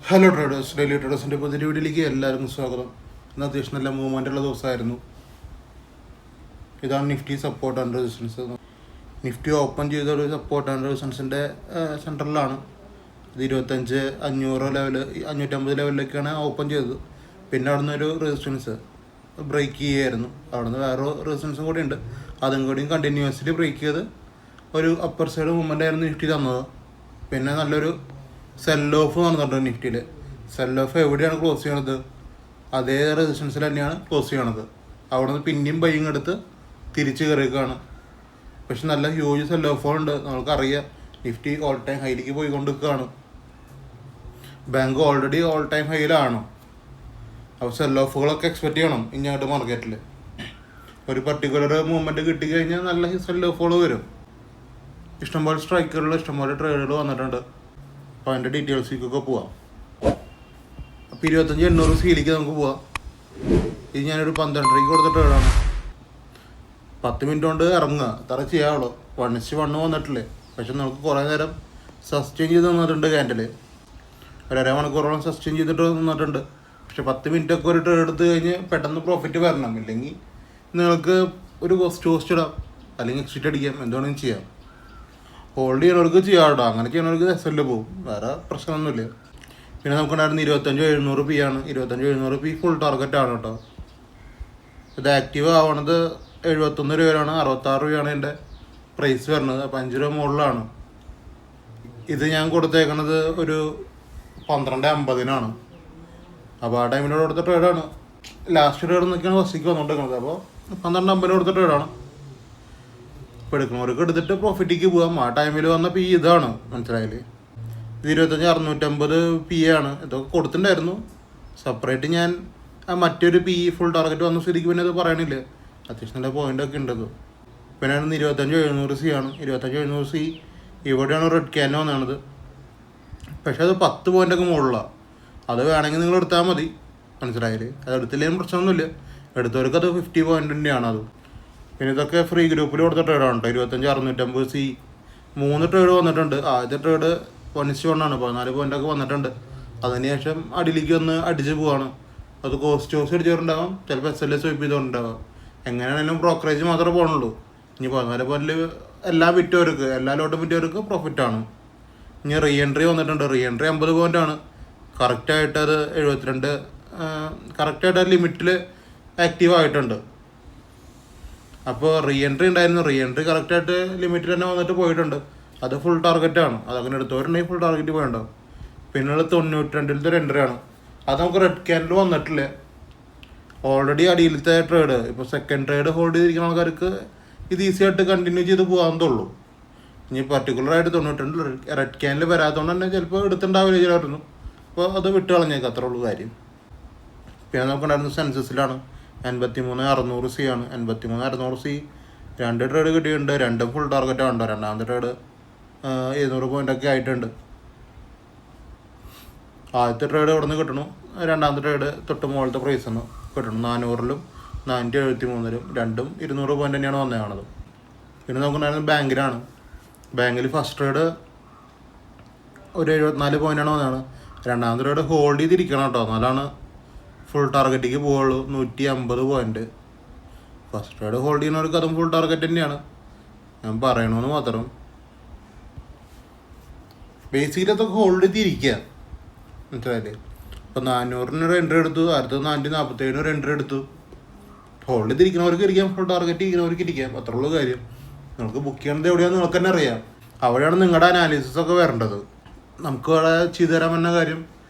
Hello traders, daily ട്രേഡേഴ്സിൻ്റെ പുതിയ വീഡിയോയിലേക്ക് എല്ലാവർക്കും സ്വാഗതം. ഇന്ന് അത്യാവശ്യം നല്ല മൂവ്മെൻറ്റുള്ള ദിവസമായിരുന്നു. ഇതാണ് Nifty support and resistance. Nifty open ചെയ്ത ഒരു സപ്പോർട്ട് ആൻഡ് റെസിസ്റ്റൻസിൻ്റെ സെൻറ്ററിലാണ്. ഇത് 25,500 ലെവൽ, 550 ലെവലിലേക്കാണ് ഓപ്പൺ ചെയ്തത്. പിന്നെ അവിടെ നിന്ന് ഒരു റെസിസ്റ്റൻസ് ബ്രേക്ക് ചെയ്യുകയായിരുന്നു. അവിടെ നിന്ന് വേറെ റെസിസ്റ്റൻസും കൂടി ഉണ്ട്. അതും കൂടിയും കണ്ടിന്യൂസ്ലി ബ്രേക്ക് ചെയ്ത് ഒരു അപ്പർ സൈഡ് മൂവ്മെൻ്റ് ആയിരുന്നു നിഫ്റ്റി തന്നത്. പിന്നെ നല്ലൊരു സെൽ ഓഫ് നടന്നിട്ടുണ്ട് നിഫ്റ്റിയിൽ. സെൽ ഓഫ് എവിടെയാണ് ക്ലോസ് ചെയ്യണത്? അതേ റെസിസ്റ്റൻസിൽ തന്നെയാണ് ക്ലോസ് ചെയ്യണത്. അവിടെ നിന്ന് പിന്നെയും ബൈങ് എടുത്ത് തിരിച്ച് കയറിയേക്കാണ്. പക്ഷെ നല്ല ഹ്യൂജ് സെൽ ഓഫുകളുണ്ട്. നമുക്കറിയാം നിഫ്റ്റി ഓൾ ടൈം ഹൈയിലേക്ക് പോയിക്കൊണ്ടിരിക്കുകയാണ്. ബാങ്ക് ഓൾറെഡി ഓൾ ടൈം ഹൈയിലാണ്. അപ്പോൾ സെൽ ഓഫുകളൊക്കെ എക്സ്പെക്റ്റ് ചെയ്യണം ഇങ്ങോട്ട് മാർക്കറ്റിൽ. ഒരു പർട്ടിക്കുലർ മൂവ്മെൻറ്റ് കിട്ടിക്കഴിഞ്ഞാൽ നല്ല സെൽ ഓഫുകൾ വരും. ഇഷ്ടംപോലെ സ്ട്രൈക്കുകളിൽ ഇഷ്ടംപോലെ ട്രേഡുകൾ വന്നിട്ടുണ്ട്. അപ്പോൾ അതിൻ്റെ ഡീറ്റെയിൽസിലേക്കൊക്കെ പോവാം. അപ്പോൾ 25,800 സീലിക്ക് നമുക്ക് പോവാം. ഇത് ഞാനൊരു 12:30 കൊടുത്ത ട്രേഡാണ്. 10 മിനിറ്റ് കൊണ്ട് ഇറങ്ങുക, അത്ര ചെയ്യാവുള്ളൂ. 1:1 വന്നിട്ടില്ലേ. പക്ഷെ നമുക്ക് കുറേ നേരം സസ്റ്റെയിൻ ചെയ്ത് നിന്നിട്ടുണ്ട്. ക്യാൻഡിൽ ഒരു അരമണിക്കൂറോളം സസ്റ്റെയിൻ ചെയ്തിട്ട് നിന്നിട്ടുണ്ട്. പക്ഷെ 10 മിനിറ്റൊക്കെ ഒരു ട്രേഡ് എടുത്ത് കഴിഞ്ഞ് പെട്ടെന്ന് പ്രോഫിറ്റ് വരണം. ഇല്ലെങ്കിൽ നിങ്ങൾക്ക് ഒരു സ്റ്റോസ്റ്റ് ഇടാം, അല്ലെങ്കിൽ എക്സിറ്റ് അടിക്കാം, എന്തുവേണമെങ്കിലും ചെയ്യാം. ഹോൾഡ് ചെയ്യണവർക്ക് ചെയ്യാം കേട്ടോ. അങ്ങനെ ചെയ്യണവർക്ക് SL പോകും, വേറെ പ്രശ്നമൊന്നുമില്ല. പിന്നെ നമുക്കുണ്ടായിരുന്ന 25,700 P ആണ്. 25,700 P ഫുൾ ടാർഗറ്റാണ് കേട്ടോ. ഇത് ആക്റ്റീവ് ആവണത് 71 രൂപയാണ്. 66 രൂപയാണ് എൻ്റെ പ്രൈസ് വരുന്നത്. അപ്പോൾ 5 രൂപ മുകളിലാണ്. ഇത് ഞാൻ കൊടുത്തേക്കണത് ഒരു 12:50-നാണ്. അപ്പോൾ ആ ടൈമിനോട് കൊടുത്ത ട്രേഡാണ്. ലാസ്റ്റ് ട്രേഡ് എന്നൊക്കെയാണ് ഫസ്റ്റിക്ക് വന്നുകൊണ്ടിരിക്കുന്നത്. അപ്പോൾ 12:50 കൊടുത്ത ട്രേഡാണ്. ഇപ്പോൾ എടുക്കുന്നവർക്ക് എടുത്തിട്ട് പ്രോഫിറ്റിക്ക് പോകാം. ആ ടൈമിൽ വന്ന P ഇതാണ്, മനസ്സിലായില്ലേ. ഇത് 25,650 P ആണ്. ഇതൊക്കെ കൊടുത്തിട്ടുണ്ടായിരുന്നു. സെപ്പറേറ്റ് ഞാൻ മറ്റൊരു P ഫുൾ ടാർഗറ്റ് വന്ന സ്ഥിതിക്ക് പിന്നെ അത് പറയണില്ല. അത്യാവശ്യം നല്ല പോയിൻ്റൊക്കെ ഉണ്ടത്. പിന്നെ 25,700 C ആണ്. 25,700 C ഇവിടെയാണ് റെഡ് ക്യാൻ വന്നത്. പക്ഷേ അത് 10 പോയിൻ്റൊക്കെ മുകളിലാണ്. അത് വേണമെങ്കിൽ നിങ്ങൾ എടുത്താൽ മതി, മനസ്സിലായില്ലേ. അത് എടുത്തില്ലെങ്കിലും പ്രശ്നമൊന്നുമില്ല. എടുത്തവർക്ക് അത് 50 പോയിൻ്റ് തന്നെയാണ് അത്. പിന്നെ ഇതൊക്കെ ഫ്രീ ഗ്രൂപ്പിൽ കൊടുത്ത ട്രേഡാണ് കേട്ടോ. 25,650 C 3 ട്രേഡ് വന്നിട്ടുണ്ട്. ആദ്യത്തെ ട്രേഡ് 1:1 ആണ്. 14 പോയിൻ്റൊക്കെ വന്നിട്ടുണ്ട്. അതിനുശേഷം അടിയിലേക്ക് വന്ന് അടിച്ച് പോവാണ്. അത് കോസ്റ്റ് അടിച്ചവരുണ്ടാവാം, ചിലപ്പോൾ SL സ്വൈപ്പ് ചെയ്തുകൊണ്ടുണ്ടാവാം. എങ്ങനെയാണെങ്കിലും ബ്രോക്കറേജ് മാത്രമേ പോകണുള്ളൂ. ഇനി 14 പോയിന്റിൽ എല്ലാ വിറ്റവർക്ക്, എല്ലാ ലോട്ടും വിറ്റവർക്ക് പ്രോഫിറ്റാണ്. ഇനി റീ എൻട്രി വന്നിട്ടുണ്ട്. റീ എൻട്രി 50 പോയിൻ്റാണ്. കറക്റ്റായിട്ട് അത് 72 കറക്റ്റായിട്ട് അത് ലിമിറ്റിൽ ആക്റ്റീവ് ആയിട്ടുണ്ട്. അപ്പോൾ റീ എൻട്രി ഉണ്ടായിരുന്നു. റീ എൻട്രി കറക്റ്റായിട്ട് ലിമിറ്റിൽ തന്നെ വന്നിട്ട് പോയിട്ടുണ്ട്. അത് ഫുൾ ടാർഗറ്റാണ്. അതങ്ങനെ എടുത്തവരുണ്ടെങ്കിൽ ഫുൾ ടാർഗറ്റ് പോയിണ്ടാവും. പിന്നെയുള്ള 92-ലത്തെ ഒരു എൻട്രിയാണ്. അത് നമുക്ക് റെഡ് ക്യാൻഡിൽ വന്നിട്ടില്ല. ഓൾറെഡി അടിയിലത്തെ ട്രേഡ്, ഇപ്പോൾ സെക്കൻഡ് ട്രേഡ് ഹോൾഡ് ചെയ്തിരിക്കുന്ന ആൾക്കാർക്ക് ഇത് ഈസി ആയിട്ട് കണ്ടിന്യൂ ചെയ്ത് പോകാമെന്നുള്ളൂ. ഇനി പർട്ടിക്കുലറായിട്ട് 92 റെഡ് ക്യാൻഡിൽ വരാത്തതുകൊണ്ട് തന്നെ ചിലപ്പോൾ എടുത്തിട്ടുണ്ടാവില്ല ചിലവരുന്നു. അപ്പോൾ അത് വിട്ട് കളഞ്ഞേക്കാം, അത്രേ ഉള്ളൂ കാര്യം. പിന്നെ നമുക്കുണ്ടായിരുന്ന സെൻസസിലാണ് 83,600 C ആണ്. 83,600 C 2 ട്രേഡ് കിട്ടിയിട്ടുണ്ട്. 2 ഫുൾ ടാർഗറ്റാണ്. രണ്ടാമത്തെ ട്രേഡ് 700 പോയിൻ്റൊക്കെ ആയിട്ടുണ്ട്. ആദ്യത്തെ ട്രേഡ് ഇവിടെ നിന്ന് കിട്ടണം. രണ്ടാമത്തെ ട്രേഡ് തൊട്ട് മുകളിലത്തെ പ്രൈസ് നിന്ന് കിട്ടണം. 400-ലും 473-ലും രണ്ടും 200 പോയിൻ്റ് തന്നെയാണ് വന്നതാണത്. പിന്നെ നമുക്കുണ്ടായിരുന്നത് ബാങ്കിലാണ്. ബാങ്കിൽ ഫസ്റ്റ് ട്രേഡ് ഒരു 74 പോയിൻ്റാണ് വന്നതാണ്. രണ്ടാമത്തെ ട്രേഡ് ഹോൾഡ് ചെയ്തിരിക്കണം കേട്ടോ, എന്നാലാണ് ഫുൾ ടാർഗറ്റിലേക്ക് പോവുള്ളൂ. 150 പോയിൻ്റ്. ഫസ്റ്റ് ട്രേഡ് ഹോൾഡ് ചെയ്യുന്നവർക്ക് അതും ഫുൾ ടാർഗറ്റ് തന്നെയാണ്, ഞാൻ പറയണമെന്ന് മാത്രം. ബേസിക്കലി അതൊക്കെ ഹോൾഡ് ചെയ്തിരിക്കുക, മനസ്സിലായില്ലേ. ഇപ്പോൾ 400-ന് ഒരു എൻട്രി എടുത്തു, അടുത്തത് 447-ന് ഒരു എൻട്രി എടുത്തു. ഹോൾഡ് ചെയ്തിരിക്കുന്നവർക്ക് ഇരിക്കാം, ഫുൾ ടാർഗറ്റ് ഇരിക്കുന്നവർക്ക് ഇരിക്കാം, അത്രയുള്ള കാര്യം. നിങ്ങൾക്ക് ബുക്ക് ചെയ്യണത് എവിടെയാണെന്ന് നിങ്ങൾക്ക് തന്നെ അറിയാം. അവിടെയാണ് നിങ്ങളുടെ അനാലിസിസ് ഒക്കെ വരേണ്ടത്. നമുക്ക് അവിടെ ചെയ്തു തരാൻ പറ്റുന്ന കാര്യം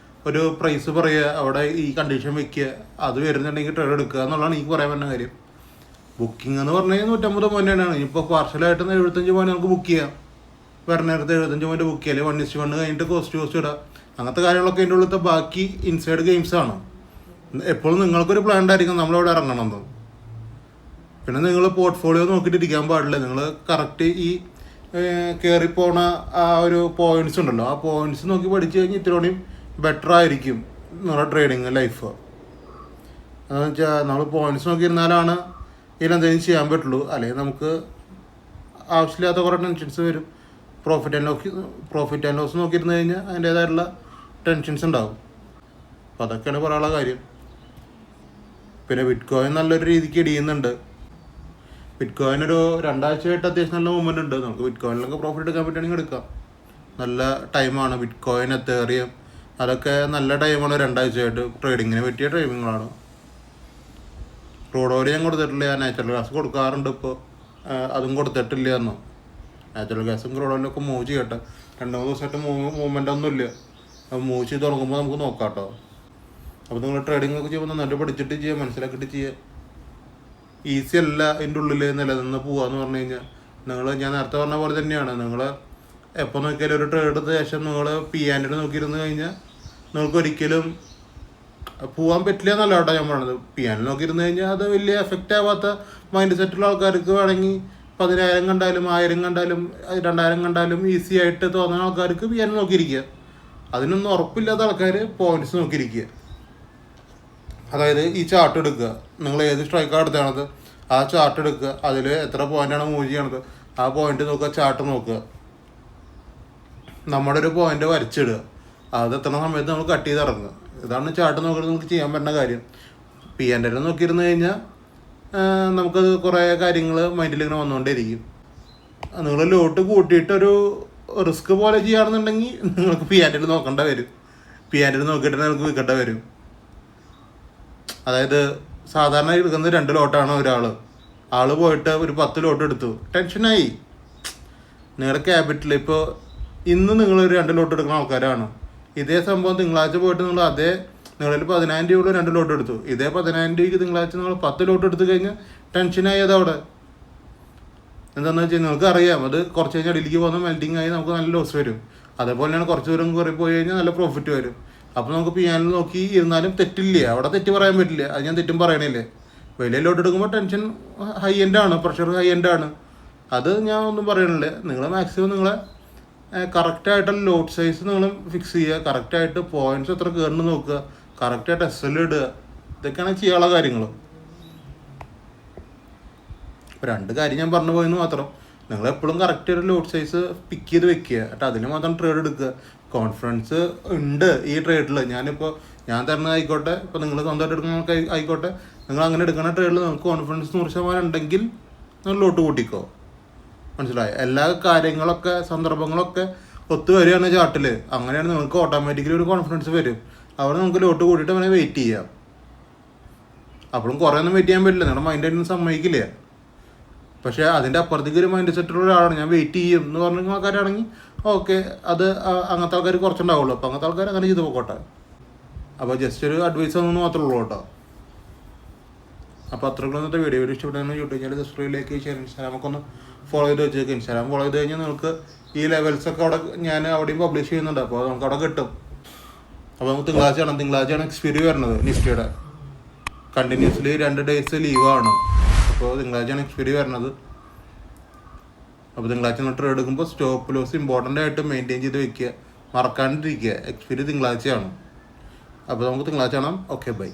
ഒരു പ്രൈസ് പറയുക, അവിടെ ഈ കണ്ടീഷൻ വെക്കുക, അത് വരുന്നുണ്ടെങ്കിൽ ട്രേഡ് എടുക്കുക എന്നുള്ളതാണ് എനിക്ക് പറയാൻ പറ്റുന്ന കാര്യം. ബുക്കിംഗ് എന്ന് പറഞ്ഞു കഴിഞ്ഞാൽ 150 പോയിൻ്റാണ്. ഇപ്പോൾ പാർഷ്യലായിട്ട് 75 പോയിന്റ് നമുക്ക് ബുക്ക് ചെയ്യാം. വരുന്ന നേരത്തെ 75 പോയിന്റ് ബുക്ക് ചെയ്യാം. 1:1 കഴിഞ്ഞിട്ട് കോസ്റ്റ് ഇടാം. അങ്ങനത്തെ കാര്യങ്ങളൊക്കെ അതിൻ്റെ ഉള്ളിലത്തെ ബാക്കി ഇൻസൈഡ് ഗെയിംസാണ്. എപ്പോഴും നിങ്ങൾക്കൊരു പ്ലാൻ ഉണ്ടായിരിക്കും നമ്മളവിടെ ഇറങ്ങണമെന്ന്. പിന്നെ നിങ്ങൾ പോർട്ട്ഫോളിയോ നോക്കിയിട്ട് ഇരിക്കാൻ പാടില്ല. നിങ്ങൾ കറക്റ്റ് ഈ കയറിപ്പോണ ആ ഒരു പോയിൻറ്റ്സ് ഉണ്ടല്ലോ, ആ പോയിൻറ്റ്സ് നോക്കി പഠിച്ചു കഴിഞ്ഞാൽ ഇത്രയും ബെറ്റർ ആയിരിക്കും നമ്മുടെ ട്രേഡിങ് ലൈഫ്. അതെന്ന് വെച്ചാൽ നമ്മൾ പോയിൻറ്റ്സ് നോക്കിയിരുന്നാലാണ് ഇതിലെന്തെങ്കിലും ചെയ്യാൻ പറ്റുള്ളൂ. അല്ലെങ്കിൽ നമുക്ക് ആവശ്യമില്ലാത്ത കുറേ ടെൻഷൻസ് വരും. പ്രോഫിറ്റ് ആൻഡ് ലോസ് നോക്കിയിരുന്നു കഴിഞ്ഞാൽ അതിൻ്റേതായിട്ടുള്ള ടെൻഷൻസ് ഉണ്ടാവും. അപ്പോൾ അതൊക്കെയാണ് പറയാനുള്ള കാര്യം. പിന്നെ ബിറ്റ് കോയിൻ നല്ലൊരു രീതിക്ക് ഇടിയുന്നുണ്ട്. ബിറ്റ് കോയിൻ ഒരു 2 ആഴ്ചയായിട്ട് അത്യാവശ്യം നല്ല മൂവ്മെൻ്റ് ഉണ്ട്. നമുക്ക് ബിറ്റ് കോയിനിലൊക്കെ പ്രോഫിറ്റ് എടുക്കാൻ പറ്റുകയാണെങ്കിൽ എടുക്കാം. നല്ല ടൈമാണ്. ബിറ്റ് കോയിൻ, എത്തേറിയം അതൊക്കെ നല്ല ടൈമാണ്. 2 ആഴ്ചയായിട്ട് ട്രേഡിങ്ങിന് പറ്റിയ ടൈമിങ്ങളാണ്. ക്രൂഡ് ഓയിൽ ഞാൻ കൊടുത്തിട്ടില്ല. നാച്ചുറൽ ഗ്യാസ് കൊടുക്കാറുണ്ട് ഇപ്പോൾ. അതും കൊടുത്തിട്ടില്ല എന്നോ. നാച്ചുറൽ ഗ്യാസും ക്രൂഡ് ഓയിലൊക്കെ മൂവ് ചെയ്യട്ടെ. 2-3 ദിവസമായിട്ട് മൂവ്മെൻ്റ് ഒന്നുമില്ല. അപ്പോൾ മൂവ് ചെയ്ത് തുടങ്ങുമ്പോൾ നമുക്ക് നോക്കാം കേട്ടോ. അപ്പോൾ നിങ്ങൾ ട്രേഡിംഗ് ഒക്കെ ചെയ്യുമ്പോൾ നന്നായിട്ട് പഠിച്ചിട്ട് ചെയ്യുക, മനസ്സിലാക്കിയിട്ട് ചെയ്യുക. ഈസി അല്ല ഇതിൻ്റെ ഉള്ളിൽ നിലനിന്ന് പോവാന്ന് പറഞ്ഞു കഴിഞ്ഞാൽ. ഞാൻ നേരത്തെ പറഞ്ഞ പോലെ തന്നെയാണ്. നിങ്ങൾ എപ്പോൾ നോക്കിയാലും ഒരു ട്രേഡ് എടുത്ത ശേഷം നിങ്ങൾ P&L നോക്കിയിരുന്നു കഴിഞ്ഞാൽ നിങ്ങൾക്ക് ഒരിക്കലും പോകാൻ പറ്റില്ല എന്നല്ല കേട്ടോ ഞാൻ പറയണത്. P&L നോക്കിയിരുന്നു കഴിഞ്ഞാൽ അത് വലിയ എഫക്റ്റ് ആവാത്ത മൈൻഡ് സെറ്റുള്ള ആൾക്കാർക്ക് വേണമെങ്കിൽ 10,000 കണ്ടാലും 1000 കണ്ടാലും 2000 കണ്ടാലും ഈസി ആയിട്ട് തോന്നുന്ന ആൾക്കാർക്ക് P&L നോക്കിയിരിക്കുക. അതിനൊന്നും ഉറപ്പില്ലാത്ത ആൾക്കാർ പോയിന്റ്സ് നോക്കിയിരിക്കുക. അതായത് ഈ ചാർട്ട് എടുക്കുക. നിങ്ങൾ ഏത് സ്ട്രൈക്കാണ് എടുത്താണത് ആ ചാർട്ട് എടുക്കുക. അതിൽ എത്ര പോയിൻ്റാണ് മൂവ് ചെയ്യണത് ആ പോയിന്റ് നോക്കുക, ചാർട്ട് നോക്കുക. നമ്മുടെ ഒരു പോയിന്റ് വരച്ചിടുക. അത് എത്ര സമയത്ത് നമ്മൾ കട്ട് ചെയ്ത് ഇറങ്ങുക. ഇതാണ് ചാർട്ട് നോക്കിയിട്ട് നമുക്ക് ചെയ്യാൻ പറ്റുന്ന കാര്യം. P&L നോക്കിയിരുന്നു കഴിഞ്ഞാൽ നമുക്കത് കുറേ കാര്യങ്ങൾ മൈൻഡിൽ ഇങ്ങനെ വന്നുകൊണ്ടേയിരിക്കും. നിങ്ങൾ ലോട്ട് കൂട്ടിയിട്ടൊരു റിസ്ക് പോലെ ചെയ്യുകയാണെന്നുണ്ടെങ്കിൽ നിങ്ങൾക്ക് P&L നോക്കേണ്ട വരും. P&L നോക്കിയിട്ട് നിങ്ങൾക്ക് വിൽക്കേണ്ട വരും. അതായത് സാധാരണ എടുക്കുന്നത് 2 ലോട്ടാണ് ആൾ പോയിട്ട് ഒരു 10 ലോട്ട് എടുത്തു, ടെൻഷനായി. നിങ്ങളുടെ ക്യാപിറ്റൽ ഇപ്പോൾ ഇന്ന് നിങ്ങളൊരു 2 ലോട്ട് എടുക്കുന്ന ആൾക്കാരാണ്. ഇതേ സംഭവം തിങ്കളാഴ്ച പോയിട്ട് നിങ്ങൾ നിങ്ങളിൽ 10,000 രൂപ 2 ലോട്ട് എടുത്തു. ഇതേ 10,000 രൂപയ്ക്ക് തിങ്കളാഴ്ച നിങ്ങൾ 10 ലോട്ട് എടുത്തു കഴിഞ്ഞാൽ ടെൻഷനായി. അതവിടെ എന്താണെന്ന് വെച്ചാൽ നിങ്ങൾക്ക് അറിയാം അത് കുറച്ച് കഴിഞ്ഞാൽ അടിയിലേക്ക് പോകുന്ന മെൽറ്റിംഗ് ആയി നമുക്ക് നല്ല ലോസ് വരും. അതേപോലെയാണ് കുറച്ച് ദൂരം കയറി പോയി കഴിഞ്ഞാൽ നല്ല പ്രോഫിറ്റ് വരും. അപ്പോൾ നമുക്ക് P&L നോക്കി ഇരുന്നാലും തെറ്റില്ല. അവിടെ തെറ്റ് പറയാൻ പറ്റില്ല. അത് ഞാൻ തെറ്റും പറയണില്ലേ. വലിയ ലോട്ട് എടുക്കുമ്പോൾ ടെൻഷൻ ഹൈ എൻഡാണ്, പ്രഷർ ഹൈ എൻഡാണ്. അത് ഞാൻ ഒന്നും പറയണില്ല. നിങ്ങൾ മാക്സിമം നിങ്ങളെ കറക്റ്റായിട്ടുള്ള ലോട്ട് സൈസ് നിങ്ങൾ ഫിക്സ് ചെയ്യുക. കറക്റ്റായിട്ട് പോയിൻറ്റ്സ് എത്ര കയറുന്നു നോക്കുക. കറക്റ്റായിട്ട് SL ഇടുക. ഇതൊക്കെയാണ് ചെയ്യാനുള്ള കാര്യങ്ങൾ. ഇപ്പോൾ 2 കാര്യം ഞാൻ പറഞ്ഞു പോയെന്ന് മാത്രം. നിങ്ങളെപ്പോഴും കറക്റ്റ് ഒരു ലോട്ട് സൈസ് പിക്ക് ചെയ്ത് വെക്കുക. എന്നിട്ട് അതിന് മാത്രം ട്രേഡ് എടുക്കുക. കോൺഫിഡൻസ് ഉണ്ട് ഈ ട്രേഡിൽ. ഞാൻ തരുന്നത് ആയിക്കോട്ടെ, ഇപ്പോൾ നിങ്ങൾ സ്വന്തമായിട്ട് എടുക്കുന്ന ആയിക്കോട്ടെ, നിങ്ങൾ അങ്ങനെ എടുക്കുന്ന ട്രേഡിൽ നിങ്ങൾക്ക് കോൺഫിഡൻസ് 100% ഉണ്ടെങ്കിൽ നിങ്ങൾ ലോട്ട് കൂട്ടിക്കോ. മനസ്സിലായോ? എല്ലാ കാര്യങ്ങളൊക്കെ സന്ദർഭങ്ങളൊക്കെ ഒത്തു വരികയാണ് ചാർട്ടിൽ. അങ്ങനെയാണ് നിങ്ങൾക്ക് ഓട്ടോമാറ്റിക്കലി ഒരു കോൺഫിഡൻസ് വരും. അവിടെ നമുക്ക് ലോട്ട് കൂട്ടിയിട്ട് അവനെ വെയിറ്റ് ചെയ്യാം. അപ്പോഴും കുറേ ഒന്നും വെയിറ്റ് ചെയ്യാൻ പറ്റില്ല. നിങ്ങളുടെ മൈൻഡ് അതിന് സമ്മതിക്കില്ല. പക്ഷേ അതിൻ്റെ അപ്പുറത്തേക്ക് ഒരു മൈൻഡ് സെറ്റുള്ള ഒരാളാണ് ഞാൻ വെയിറ്റ് ചെയ്യും എന്ന് പറഞ്ഞ ആൾക്കാരാണെങ്കിൽ ഓക്കെ, അത് അങ്ങനത്തെ ആൾക്കാർ കുറച്ചുണ്ടാവുള്ളൂ. അപ്പോൾ അങ്ങനത്തെ ആൾക്കാർ അങ്ങനെ ചെയ്ത് പോകട്ടെ. അപ്പോൾ ജസ്റ്റ് ഒരു അഡ്വൈസ് ഒന്നും മാത്രമേ ഉള്ളൂ കേട്ടോ. അപ്പോൾ അത്രയ്ക്കുള്ള ഇന്നത്തെ വീഡിയോ ഇഷ്ടപ്പെട്ടെങ്കിൽ YouTube channel subscribe, like, share, ഇൻസ്റ്റാഗ്രാമൊക്കെ ഒന്ന് ഫോളോ ചെയ്ത് വെച്ചേക്ക്. ഇൻസ്റ്റാഗ്രാം ഫോളോ ചെയ്ത് കഴിഞ്ഞാൽ നിങ്ങൾക്ക് ഈ ലെവൽസൊക്കെ ഞാൻ അവിടെയും പബ്ലിഷ് ചെയ്യുന്നുണ്ട്. അപ്പോൾ നമുക്ക് അവിടെ കിട്ടും. അപ്പോൾ നമുക്ക് തിങ്കളാഴ്ചയാണ് എക്സ്പീരി വരുന്നത് നിഫ്റ്റിയുടെ. കണ്ടിന്യൂസ്ലി 2 ഡേയ്സ് ലീവാണ്. അപ്പോൾ തിങ്കളാഴ്ചയാണ് എക്സ്പീരി വരുന്നത്. അപ്പോൾ തിങ്കളാഴ്ച ട്രേഡ് എടുക്കുമ്പോൾ സ്റ്റോപ്പ് ലോസ് ഇമ്പോർട്ടൻ്റ് ആയിട്ട് മെയിൻറ്റെയിൻ ചെയ്ത് വെക്കുക, മറക്കാണ്ടിരിക്കുക. എക്സ്പീരി തിങ്കളാഴ്ചയാണ്. അപ്പോൾ നമുക്ക് തിങ്കളാഴ്ച കാണാം. Okay, by.